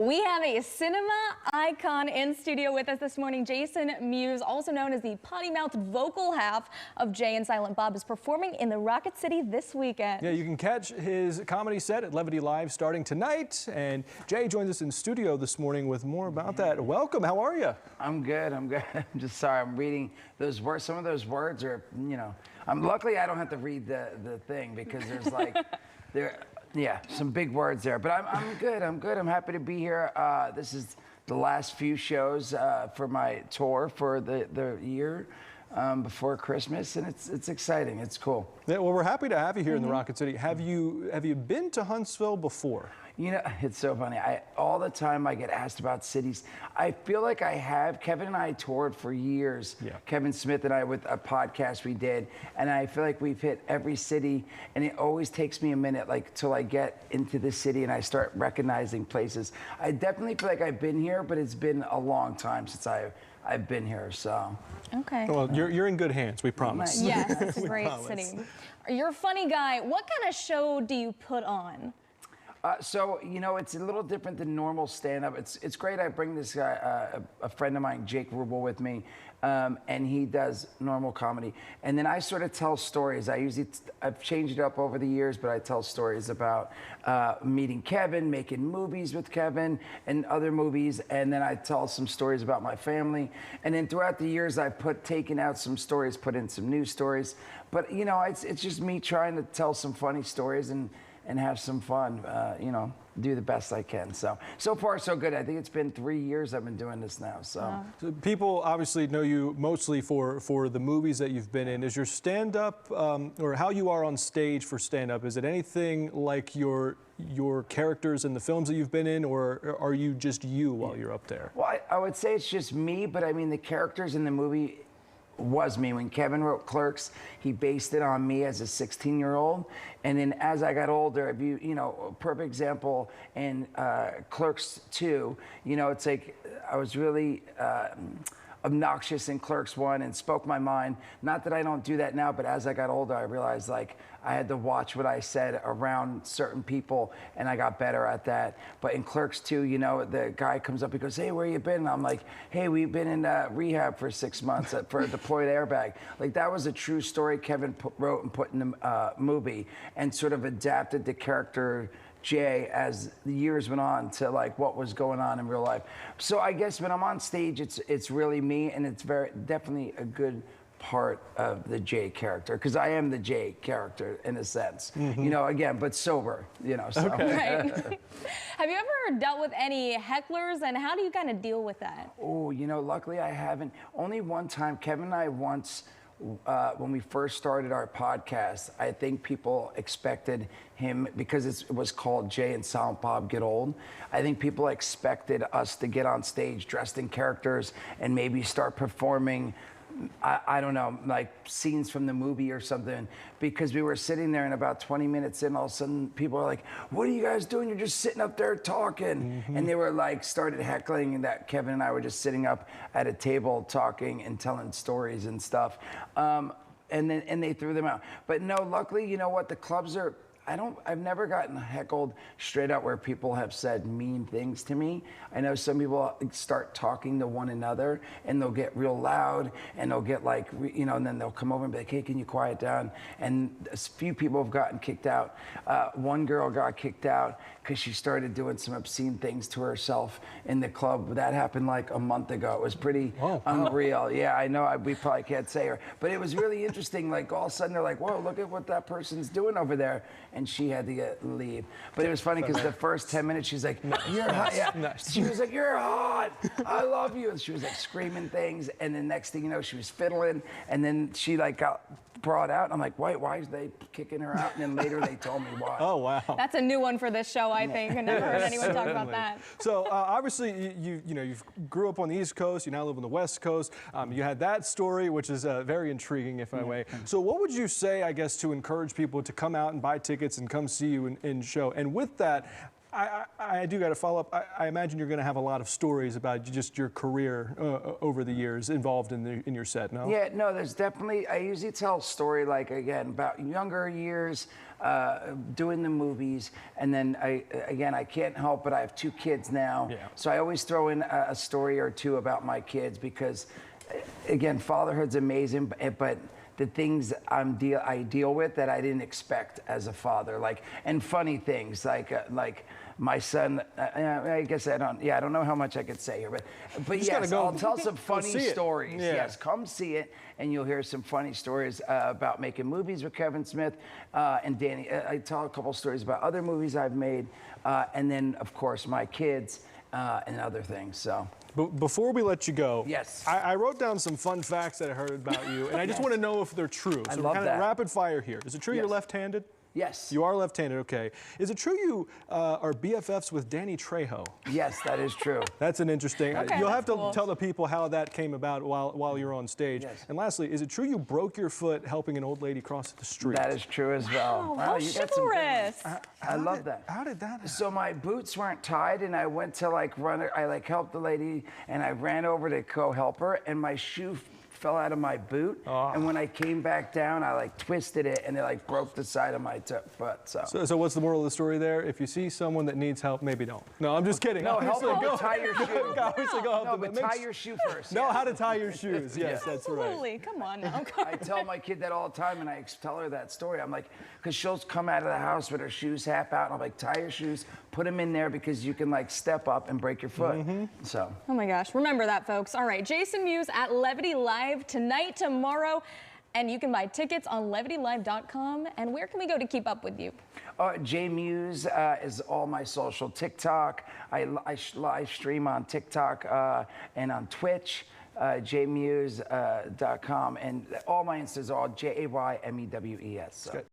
We have a cinema icon in studio with us this morning. Jason Mewes, also known as the potty-mouthed vocal half of Jay and Silent Bob, is performing in the Rocket City this weekend. Yeah, you can catch his comedy set at Levity Live starting tonight. And Jay joins us in studio this morning with more about that. Welcome. How are you? I'm good. I'm just sorry. I'm reading those words. Some of those words are, luckily I don't have to read the thing because there's like, some big words there. But I'm good. I'm good. I'm happy to be here. This is the last few shows for my tour for the year before Christmas, and it's exciting. It's cool. Yeah, well, we're happy to have you here in the Rocket City. Have you been to Huntsville before? You know, it's so funny. All the time I get asked about cities. I feel like I have. Kevin and I toured for years. Yeah. Kevin Smith and I with a podcast we did, and I feel like we've hit every city, and it always takes me a minute, like, till I get into the city and I start recognizing places. I definitely feel like I've been here, but it's been a long time since I've been here, so. Okay. Well, you're in good hands, we promise. Yes, it's a great city. You're a funny guy. What kind of show do you put on? So, it's a little different than normal stand-up. It's great. I bring this guy, a friend of mine, Jake Rubel, with me, and he does normal comedy. And then I sort of tell stories. I've changed it up over the years, but I tell stories about meeting Kevin, making movies with Kevin, and other movies. And then I tell some stories about my family. And then throughout the years, I've taken out some stories, put in some new stories. But, it's just me trying to tell some funny stories and have some fun, do the best I can. So far, so good. I think it's been 3 years I've been doing this now, so. So people obviously know you mostly for the movies that you've been in. Is your stand-up, or how you are on stage for stand-up, is it anything like your characters in the films that you've been in, or are you just you while you're up there? Well, I would say it's just me, but I mean, the characters in the movie was me. When Kevin wrote Clerks, he based it on me as a 16-year-old. And then as I got older, a perfect example in Clerks 2, it's like I was really obnoxious in Clerks 1 and spoke my mind. Not that I don't do that now, but as I got older, I realized like I had to watch what I said around certain people, and I got better at that. But in Clerks 2, the guy comes up, he goes, "Hey, where you been?" And I'm like, "Hey, we've been in rehab for 6 months for a deployed airbag." Like, that was a true story Kevin wrote and put in the movie, and sort of adapted the character Jay as the years went on to like what was going on in real life. So I guess when I'm on stage, it's really me, and it's definitely a good part of the Jay character, because I am the Jay character in a sense, again, but sober, so. Okay. Right. Have you ever dealt with any hecklers, and how do you kind of deal with that? Oh, luckily I haven't. Only one time. Kevin and I once, when we first started our podcast, I think people expected him, because it was called Jay and Silent Bob Get Old, I think people expected us to get on stage dressed in characters and maybe start performing, I don't know, like scenes from the movie or something, because we were sitting there, and about 20 minutes in, all of a sudden people are like, "What are you guys doing? You're just sitting up there talking." And they were like, started heckling, and that Kevin and I were just sitting up at a table talking and telling stories and stuff. And they threw them out. But no, luckily, you know what, the clubs are, I've never gotten heckled straight out where people have said mean things to me. I know some people start talking to one another, and they'll get real loud, and they'll get like, and then they'll come over and be like, "Hey, can you quiet down?" And a few people have gotten kicked out. One girl got kicked out because she started doing some obscene things to herself in the club. That happened like a month ago. It was pretty unreal. Yeah, I know, we probably can't say her, but it was really interesting. Like, all of a sudden they're like, "Whoa, look at what that person's doing over there." And she had to leave. But it was funny because the first 10 minutes, she's like, "You're hot." Yeah. She was like, "You're hot. I love you." And she was like screaming things. And the next thing you know, she was fiddling. And then she like got brought out. I'm like, why is they kicking her out? And then later they told me why. Oh, wow. That's a new one for this show, I think. I never heard anyone talk about that. So obviously you grew up on the East Coast. You now live on the West Coast. You had that story, which is very intriguing, if I may. So what would you say, I guess, to encourage people to come out and buy tickets and come see you in show? And with that, I do got to follow up. I imagine you're going to have a lot of stories about just your career over the years involved in your set, no? Yeah, no, there's definitely, I usually tell a story like, again, about younger years, doing the movies, and then I can't help but I have 2 kids now. Yeah. So I always throw in a story or 2 about my kids because, again, fatherhood's amazing, but the things I deal with that I didn't expect as a father, and funny things like my son. I guess I don't know how much I could say here, but yes, I'll tell some funny stories. Yeah. Yes, come see it, and you'll hear some funny stories about making movies with Kevin Smith and Danny. I tell a couple stories about other movies I've made, and then of course my kids and other things. So. But before we let you go, yes, I wrote down some fun facts that I heard about you, and I just want to know if they're true. So I love kind that. of rapid fire here. Is it true you're left-handed? Yes. You are left-handed, okay. Is it true you are BFFs with Danny Trejo? Yes, that is true. That's an interesting. Okay, you'll have to cool. tell the people how that came about while you're on stage. Yes. And lastly, is it true you broke your foot helping an old lady cross the street? That is true as well. Oh, how you got some good ones. chivalrous. I love that. How did that happen? So my boots weren't tied, and I went to run. I helped the lady, and I ran over to go help her, and my shoe fell out of my boot. And when I came back down, I twisted it, and it broke the side of my foot. So what's the moral of the story there? If you see someone that needs help, maybe don't. No, I'm just kidding. No, help them Go. tie your shoe. Obviously go help No, them, but make tie sure- your shoe first. Know yeah. how to tie your shoes. Yes, that's right. Absolutely. Come on now. I tell my kid that all the time, and I tell her that story. I'm like, because she'll come out of the house with her shoes half out, and I'm like, tie your shoes, put them in there because you can step up and break your foot. So. Oh my gosh, remember that, folks. All right, Jason Mewes at Levity Live tonight, tomorrow, and you can buy tickets on levitylive.com. And where can we go to keep up with you? J Mewes is all my social. TikTok. I live stream on TikTok and on Twitch. jmewes.com, and all my Instas are JAYMEWES. So.